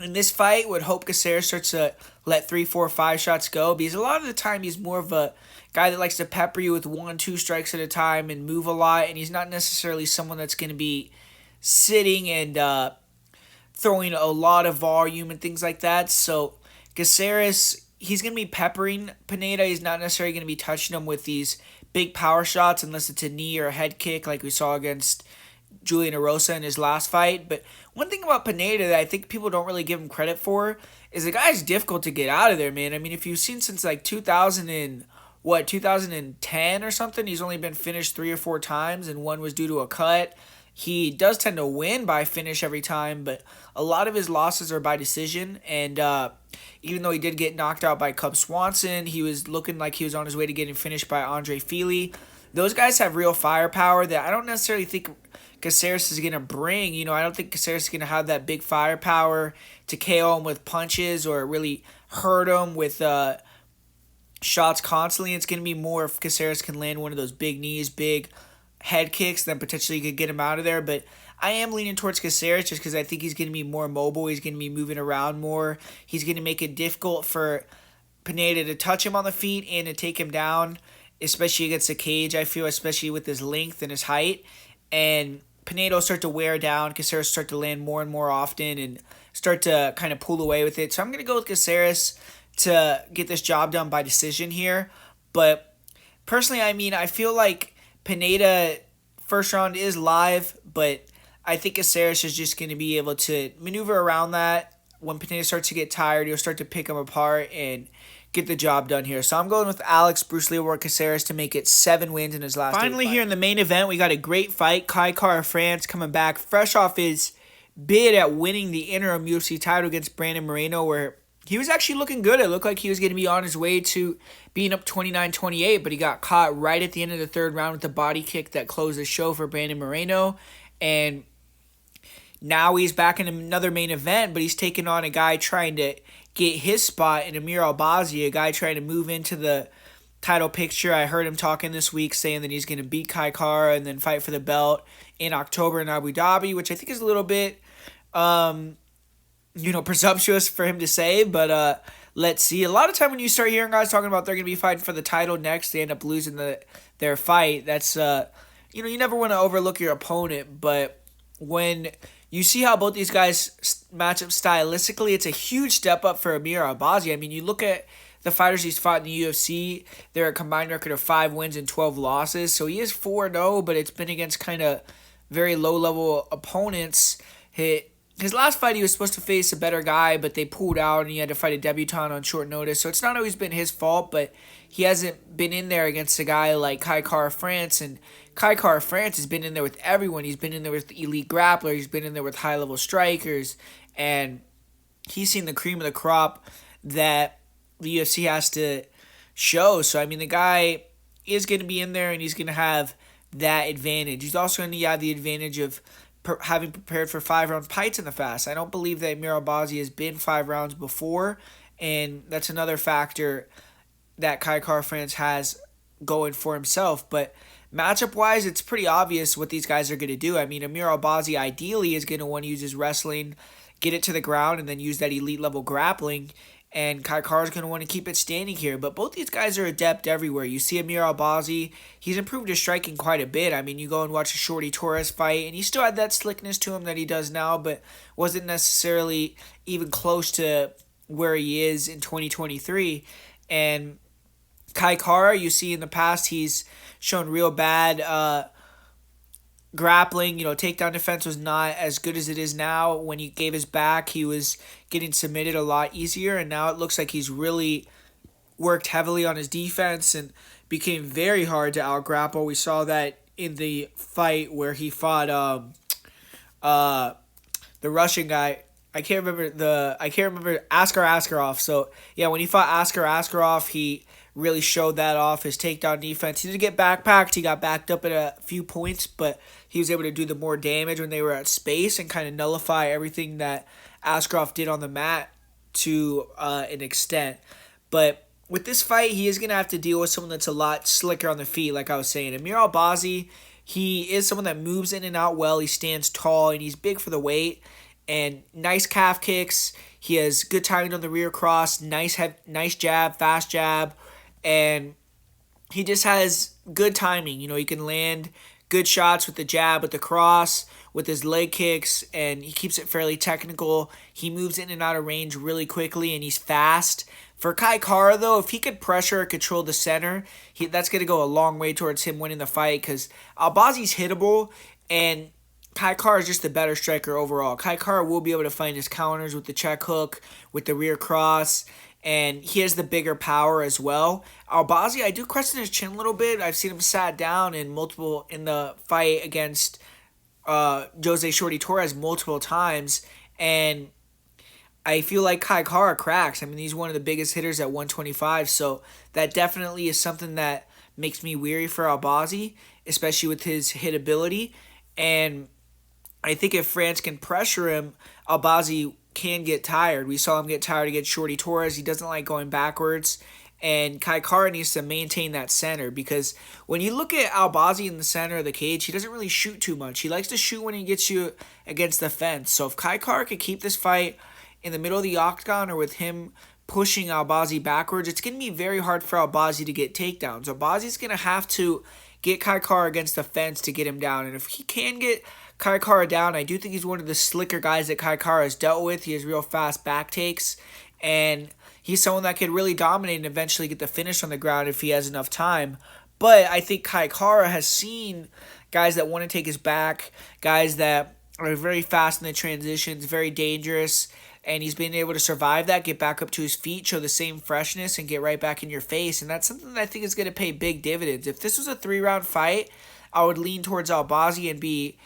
in this fight would hope Caceres starts to let 3, 4, 5 shots go, because a lot of the time he's more of a guy that likes to pepper you with 1, 2 strikes at a time and move a lot, and he's not necessarily someone that's going to be sitting and throwing a lot of volume and things like that. So Caceres, he's going to be peppering Pineda. He's not necessarily going to be touching him with these big power shots unless it's a knee or a head kick like we saw against Julian Erosa in his last fight. But one thing about Pineda that I think people don't really give him credit for is the guy's difficult to get out of there, man. I mean, if you've seen since like 2010 or something, he's only been finished 3 or 4 times, and one was due to a cut. He does tend to win by finish every time, but a lot of his losses are by decision. And even though he did get knocked out by Cub Swanson, he was looking like he was on his way to getting finished by Andre Fili. Those guys have real firepower that I don't necessarily think Caceres is going to bring. You know, I don't think Caceres is going to have that big firepower to KO him with punches or really hurt him with shots constantly. It's going to be more if Caceres can land one of those big knees, big head kicks, then potentially you could get him out of there. But I am leaning towards Caceres just because I think he's going to be more mobile. He's going to be moving around more. He's going to make it difficult for Pineda to touch him on the feet and to take him down, especially against the cage, I feel, especially with his length and his height. And Pineda will start to wear down. Caceres start to land more and more often and start to kind of pull away with it. So I'm going to go with Caceres to get this job done by decision here. But personally, I mean, I feel like Pineda first round is live, but I think Caceres is just going to be able to maneuver around that. When Pineda starts to get tired, he'll start to pick him apart and get the job done here. So I'm going with Alex Bruce Leroy Caceres to make it 7 wins in his last 8 Finally, fights. here in the main event, we got a great fight. Kaikar France coming back fresh off his bid at winning the interim UFC title against Brandon Moreno, where he was actually looking good. It looked like he was going to be on his way to being up 29-28, but he got caught right at the end of the 3rd round with the body kick that closed the show for Brandon Moreno. And now he's back in another main event, but he's taking on a guy trying to get his spot in Amir Albazi, a guy trying to move into the title picture. I heard him talking this week saying that he's going to beat Kaikar and then fight for the belt in October in Abu Dhabi, which I think is a little bit presumptuous for him to say, but let's see. A lot of time when you start hearing guys talking about they're going to be fighting for the title next, they end up losing their fight. That's, you never want to overlook your opponent, but when you see how both these guys match up stylistically, it's a huge step up for Amir Albazi. I mean, you look at the fighters he's fought in the UFC, they're a combined record of 5 wins and 12 losses, so he is 4-0, but it's been against kind of very low-level opponents. His last fight, he was supposed to face a better guy, but they pulled out, and he had to fight a debutant on short notice. So it's not always been his fault, but he hasn't been in there against a guy like Kaikar France, and Kaikar France has been in there with everyone. He's been in there with elite grapplers. He's been in there with high-level strikers, and he's seen the cream of the crop that the UFC has to show. So, I mean, the guy is going to be in there, and he's going to have that advantage. He's also going to have the advantage of having prepared for 5-round fights in the past. I don't believe that Amir Albazi has been 5 rounds before, and that's another factor that Kaikar France has going for himself. But matchup-wise, it's pretty obvious what these guys are going to do. I mean, Amir Albazi ideally is going to want to use his wrestling, get it to the ground, and then use that elite-level grappling. And Kaikar is going to want to keep it standing here. But both these guys are adept everywhere. You see Amir Albazi, he's improved his striking quite a bit. I mean, you go and watch a Shorty Torres fight, and he still had that slickness to him that he does now, but wasn't necessarily even close to where he is in 2023. And Kai Kara, you see in the past, he's shown real bad grappling. Takedown defense was not as good as it is now. When he gave his back, he was getting submitted a lot easier, and now it looks like he's really worked heavily on his defense and became very hard to out-grapple. We saw that in the fight where he fought the Russian guy. I can't remember Askar Askarov. So yeah, when he fought Askar Askarov, he really showed that off, his takedown defense. He didn't get backpacked. He got backed up at a few points, but he was able to do the more damage when they were at space and kind of nullify everything that Askarov did on the mat to an extent. But with this fight, he is going to have to deal with someone that's a lot slicker on the feet, like I was saying. Amir Albazi, he is someone that moves in and out well. He stands tall, and he's big for the weight. And nice calf kicks. He has good timing on the rear cross, nice jab, fast jab. And he just has good timing. He can land good shots with the jab, with the cross, with his leg kicks, and he keeps it fairly technical. He moves in and out of range really quickly, and he's fast. For Kai Kara, though, if he could pressure or control the center, that's going to go a long way towards him winning the fight, because Albazi's hittable, and Kai Kara is just the better striker overall. Kai Kara will be able to find his counters with the check hook, with the rear cross, and he has the bigger power as well. Albazi, I do question his chin a little bit. I've seen him sat down in the fight against Jose Shorty Torres multiple times, and I feel like Kai Kara cracks. I mean, he's one of the biggest hitters at 125, so that definitely is something that makes me weary for Albazi, especially with his hitability. And I think if France can pressure him, Albazi can get tired. We saw him get tired against Shorty Torres. He doesn't like going backwards. And Kai Kara needs to maintain that center, because when you look at Albazi in the center of the cage, he doesn't really shoot too much. He likes to shoot when he gets you against the fence. So if Kai Kara could keep this fight in the middle of the octagon or with him pushing Albazi backwards, it's going to be very hard for Albazi to get takedowns. Albazi's going to have to get Kai Kara against the fence to get him down. And if he can get Kai Kara down, I do think he's one of the slicker guys that Kai Kara has dealt with. He has real fast back takes, and he's someone that could really dominate and eventually get the finish on the ground if he has enough time. But I think Kai Kara has seen guys that want to take his back, guys that are very fast in the transitions, very dangerous, and he's been able to survive that, get back up to his feet, show the same freshness, and get right back in your face. And that's something that I think is going to pay big dividends. If this was a 3-round fight, I would lean towards Albazi and be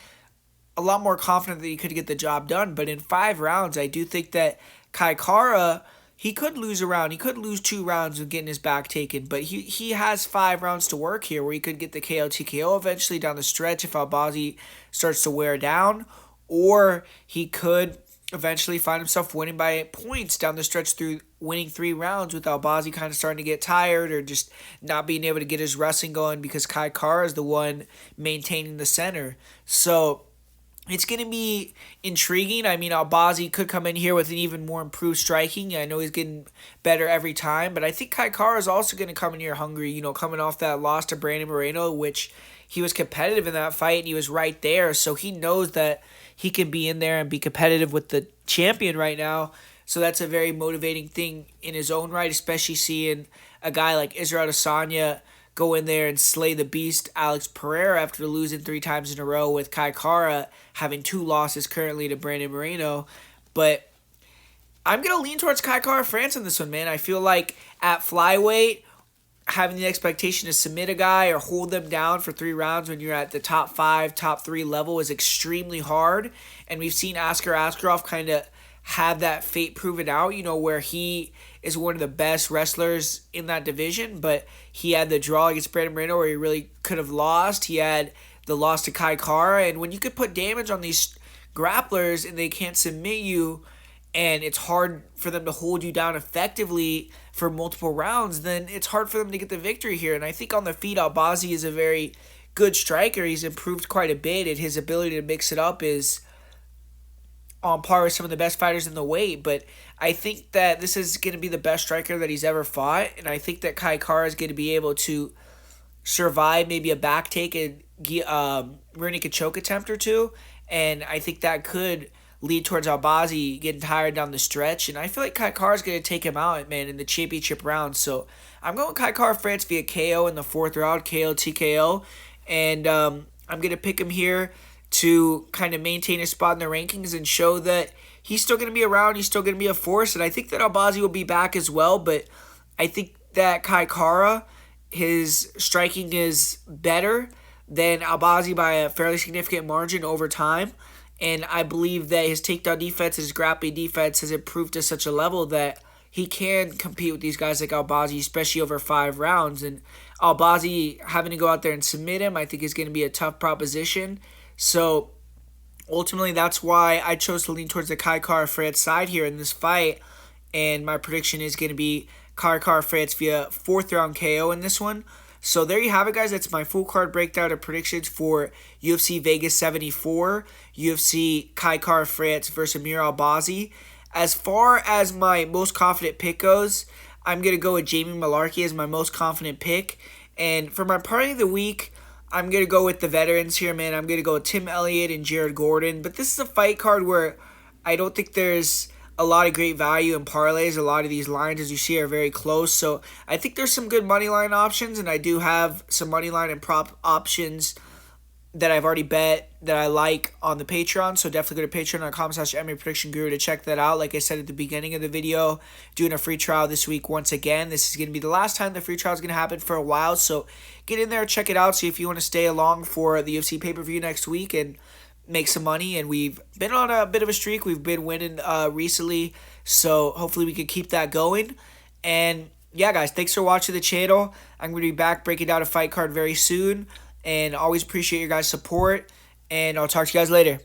a lot more confident that he could get the job done. But in 5 rounds, I do think that Kai Kara, he could lose a round. He could lose 2 rounds of getting his back taken. But he has 5 rounds to work here where he could get the KO TKO eventually down the stretch if Albazi starts to wear down. Or he could eventually find himself winning by points down the stretch through winning 3 rounds with Albazi kind of starting to get tired or just not being able to get his wrestling going because Kai Kara is the one maintaining the center. So it's going to be intriguing. I mean, Albazi could come in here with an even more improved striking. I know he's getting better every time, but I think Kai Kara is also going to come in here hungry, coming off that loss to Brandon Moreno, which he was competitive in that fight and he was right there. So he knows that he can be in there and be competitive with the champion right now. So that's a very motivating thing in his own right, especially seeing a guy like Israel Adesanya go in there and slay the beast Alex Pereira after losing 3 times in a row, with Kai Kara having 2 losses currently to Brandon Moreno. But I'm going to lean towards Kai Kara France in this one, man. I feel like at flyweight, having the expectation to submit a guy or hold them down for 3 rounds when you're at the top 5, top 3 level is extremely hard. And we've seen Askar Askarov kind of have that fate proven out, where he is one of the best wrestlers in that division, but he had the draw against Brandon Moreno where he really could have lost. He had the loss to Kai Kara, and when you could put damage on these grapplers and they can't submit you, and it's hard for them to hold you down effectively for multiple rounds, then it's hard for them to get the victory here. And I think on the feet, Albazi is a very good striker. He's improved quite a bit, and his ability to mix it up is on par with some of the best fighters in the weight. But I think that this is going to be the best striker that he's ever fought, and I think that Kai Kara is going to be able to survive maybe a back take and rear naked choke attempt or two, and I think that could lean towards Albazi getting tired down the stretch. And I feel like Kai Kara is going to take him out, man, in the championship round. So I'm going Kai Kara France via KO in the 4th round, KO TKO. And I'm going to pick him here to kind of maintain his spot in the rankings and show that he's still going to be around. He's still going to be a force. And I think that Albazi will be back as well. But I think that Kai Kara, his striking is better than Albazi by a fairly significant margin over time. And I believe that his takedown defense, his grappling defense has improved to such a level that he can compete with these guys like Albazi, especially over 5 rounds. And Albazi having to go out there and submit him, I think is going to be a tough proposition. So ultimately, that's why I chose to lean towards the Kai Kara France side here in this fight. And my prediction is going to be Kai Kara France via 4th round KO in this one. So there you have it, guys. That's my full card breakdown of predictions for UFC Vegas 74, UFC Kai Kara France versus Amir Albazi. As far as my most confident pick goes, I'm going to go with Jamie Mullarkey as my most confident pick. And for my party of the week, I'm going to go with the veterans here, man. I'm going to go with Tim Elliott and Jared Gordon. But this is a fight card where I don't think there's a lot of great value in parlays. A lot of these lines, as you see, are very close. So I think there's some good money line options, and I do have some money line and prop options that I've already bet that I like on the Patreon. So definitely go to patreon.com/MMAPredictionGuru to check that out. Like I said at the beginning of the video, doing a free trial this week once again. This is going to be the last time the free trial is going to happen for a while. So get in there, check it out. See if you want to stay along for the UFC pay-per-view next week and make some money. And we've been on a bit of a streak. We've been winning recently. So hopefully we can keep that going. And yeah, guys, thanks for watching the channel. I'm going to be back breaking down a fight card very soon. And always appreciate your guys' support. And I'll talk to you guys later.